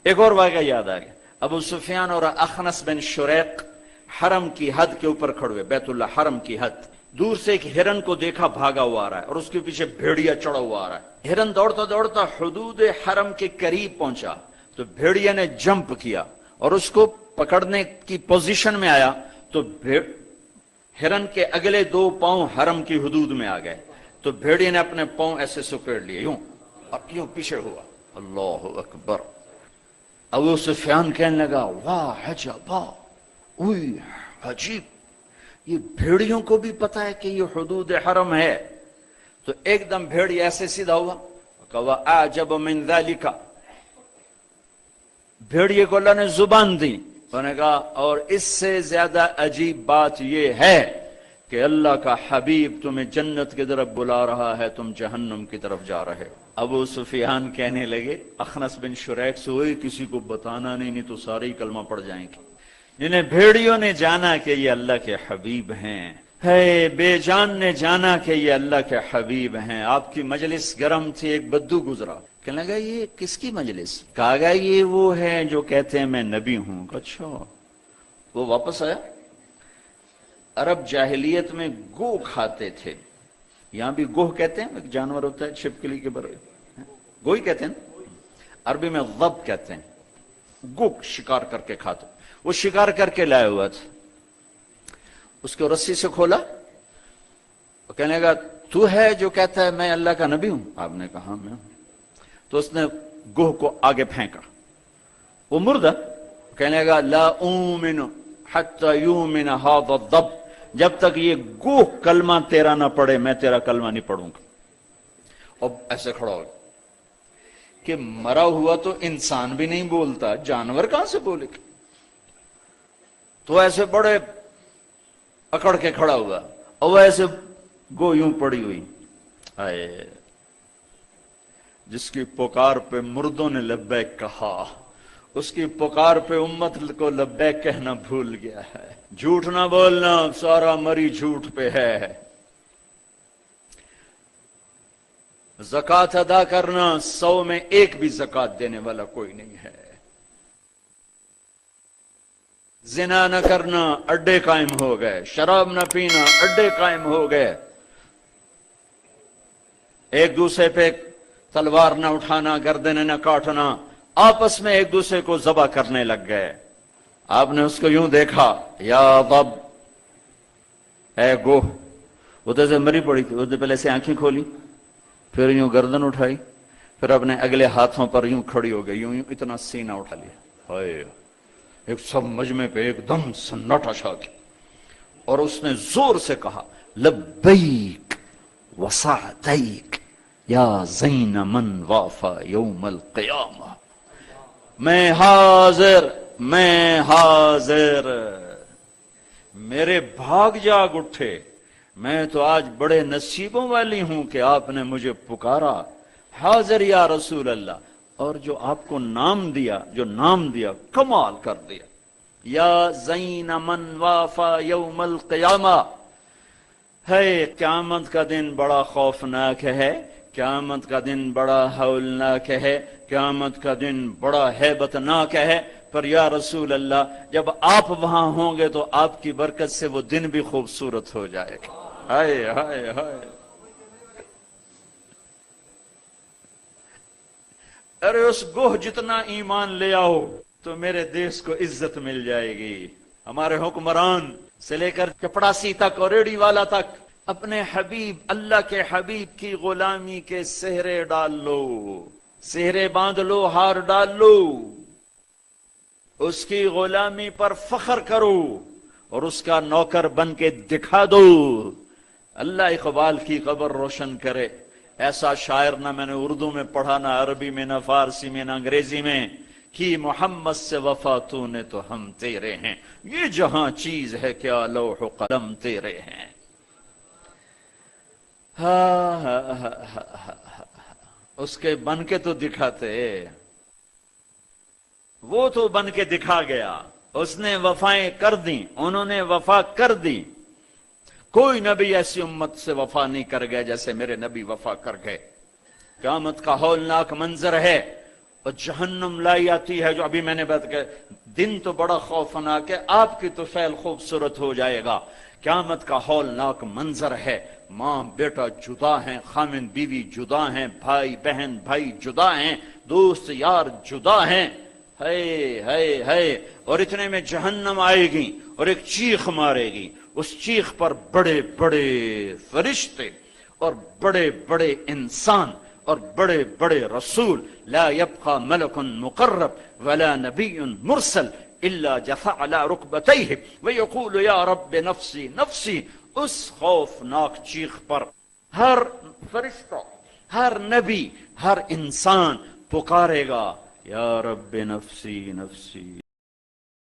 ایک اور واقعہ یاد آ گیا، ابو سفیان اور اخنس بن شریق حرم کی حد کے اوپر کھڑے ہوئے، بیت اللہ حرم کی حد، دور سے ایک ہرن کو دیکھا بھاگا ہوا آ رہا ہے اور اس کے پیچھے بھیڑیا چڑھا ہوا آ رہا ہے۔ ہرن دوڑتا دوڑتا حدود حرم کے قریب پہنچا تو بھیڑیا نے جمپ کیا اور اس کو پکڑنے کی پوزیشن میں آیا تو ہرن کے اگلے 2 پاؤں حرم کی حدود میں آ گئے، تو بھیڑیا نے اپنے پاؤں ایسے سکیڑ لیے یوں اور یوں پیچھے ہوا۔ اللہ اکبر۔ ابو سفیان کہنے لگا واہ عجبا، اوئی عجیب، یہ بھیڑیوں کو بھی پتا ہے کہ یہ حدود حرم ہے۔ تو ایک دم بھیڑی ایسے سیدھا ہوا، کہا اعجب من ذالک، بھیڑیے کو اللہ نے زبان دی، انہوں نے کہا اور اس سے زیادہ عجیب بات یہ ہے کہ اللہ کا حبیب تمہیں جنت کی طرف بلا رہا ہے، تم جہنم کی طرف جا رہے ہو۔ ابو سفیان کہنے لگے اخنس بن شریق سے، ہوئے کسی کو بتانا نہیں تو سارے کلمہ پڑ جائیں گے۔ جنہیں بھیڑیوں نے جانا کہ یہ اللہ کے حبیب ہیں، ہے بے جان نے جانا کہ یہ اللہ کے حبیب ہیں۔ آپ کی مجلس گرم تھی، ایک بدو گزرا، کہنے لگا یہ کس کی مجلس؟ کہا گیا یہ وہ ہے جو کہتے ہیں میں نبی ہوں۔ اچھا۔ وہ واپس آیا۔ عرب جاہلیت میں گو کھاتے تھے، یہاں بھی گوہ کہتے ہیں، ایک جانور ہوتا ہے چھپکلی کے برے، گوہی کہتے ہیں، عربی میں ضب کہتے ہیں، گو شکار کر کے کھاتے۔ وہ شکار کر کے لائے ہوا تھا، اس کو رسی سے کھولا، وہ کہنے لگا تو ہے جو کہتا ہے میں اللہ کا نبی ہوں؟ آپ نے کہا ہاں میں ہوں۔ تو اس نے گوہ کو آگے پھینکا، وہ مردہ، کہنے لگا لا اومن حتی یومن ھذا الضب، جب تک یہ گوہ کلمہ تیرا نہ پڑھے میں تیرا کلمہ نہیں پڑھوں گا۔ اب ایسے کھڑا ہو کہ مرا ہوا تو انسان بھی نہیں بولتا، جانور کہاں سے بولے گا؟ تو ایسے بڑے اکڑ کے کھڑا ہوا اور وہ ایسے گو یوں پڑی ہوئی، آئے جس کی پکار پہ مردوں نے لبیک کہا، اس کی پکار پہ امت کو لبیک کہنا بھول گیا ہے۔ جھوٹ نہ بولنا، سارا مری جھوٹ پہ ہے۔ زکوٰۃ ادا کرنا، 100 میں 1 بھی زکوٰۃ دینے والا کوئی نہیں ہے۔ زنا نہ کرنا، اڈے قائم ہو گئے۔ شراب نہ پینا، اڈے قائم ہو گئے۔ ایک دوسرے پہ تلوار نہ اٹھانا، گردن نہ کاٹنا، آپس میں ایک دوسرے کو ذبح کرنے لگ گئے۔ آپ نے اس کو یوں دیکھا، یا ضب، اے گوہ، وہ تو ایسے مری پڑی تھی، وہ تو پہلے سے آنکھیں کھولی، پھر یوں گردن اٹھائی، پھر اپنے اگلے ہاتھوں پر یوں کھڑی ہو گئی، یوں اتنا سینہ اٹھا لیا، ہائے، ایک سب مجمع پہ ایک دم سناٹا چھا گیا، اور اس نے زور سے کہا لبیک وسعدیک یا زین من وافا یوم القیامہ، میں حاضر، میں حاضر، میرے بھاگ جاگ اٹھے، میں تو آج بڑے نصیبوں والی ہوں کہ آپ نے مجھے پکارا، حاضر یا رسول اللہ، اور جو آپ کو نام دیا، جو نام دیا کمال کر دیا، یا زین من وافا یوم القیامہ، ہے قیامت کا دن بڑا خوفناک ہے، قیامت کا دن بڑا ہولناک ہے، قیامت کا دن بڑا ہیبتناک ہے، پر یا رسول اللہ جب آپ وہاں ہوں گے تو آپ کی برکت سے وہ دن بھی خوبصورت ہو جائے گا۔ ہائے ہائے ہائے، ارے اس گوہ جتنا ایمان لے آؤ تو میرے دیش کو عزت مل جائے گی۔ ہمارے حکمران سے لے کر چپڑاسی تک اور ریڑھی والا تک اپنے حبیب، اللہ کے حبیب کی غلامی کے سہرے ڈال لو، سہرے باندھ لو، ہار ڈال لو، اس کی غلامی پر فخر کرو اور اس کا نوکر بن کے دکھا دو۔ اللہ اقبال کی قبر روشن کرے، ایسا شاعر نہ میں نے اردو میں پڑھا، نہ عربی میں، نہ فارسی میں، نہ انگریزی میں، کہ محمد سے وفا تو نے تو ہم تیرے ہیں، یہ جہاں چیز ہے کیا لوح و قلم تیرے ہیں۔ اس کے بن کے تو دکھاتے، وہ تو بن کے دکھا گیا، اس نے وفائیں کر دی، انہوں نے وفا کر دی۔ کوئی نبی ایسی امت سے وفا نہیں کر گئے جیسے میرے نبی وفا کر گئے۔ قیامت کا ہولناک منظر ہے، اور جہنم لائی آتی ہے جو ابھی میں نے بات کہ دن تو بڑا خوفناک ہے، آپ کی تو فعل خوبصورت ہو جائے گا۔ قیامت کا ہولناک منظر ہے، ماں بیٹا جدا ہیں، خامن بیوی جدا ہیں، بھائی بہن بھائی جدا ہیں، دوست یار جدا ہیں، ہے اور اتنے میں جہنم آئے گی اور ایک چیخ مارے گی، اس چیخ پر بڑے بڑے فرشتے اور بڑے بڑے انسان اور بڑے بڑے رسول، لا يبقى ملک مقرب ولا نبی مرسل الا جثى على ركبتيه ويقول یا رب نفسی نفسی۔ اس خوفناک چیخ پر ہر فرشتہ، ہر نبی، ہر انسان پکارے گا یا رب نفسی نفسی۔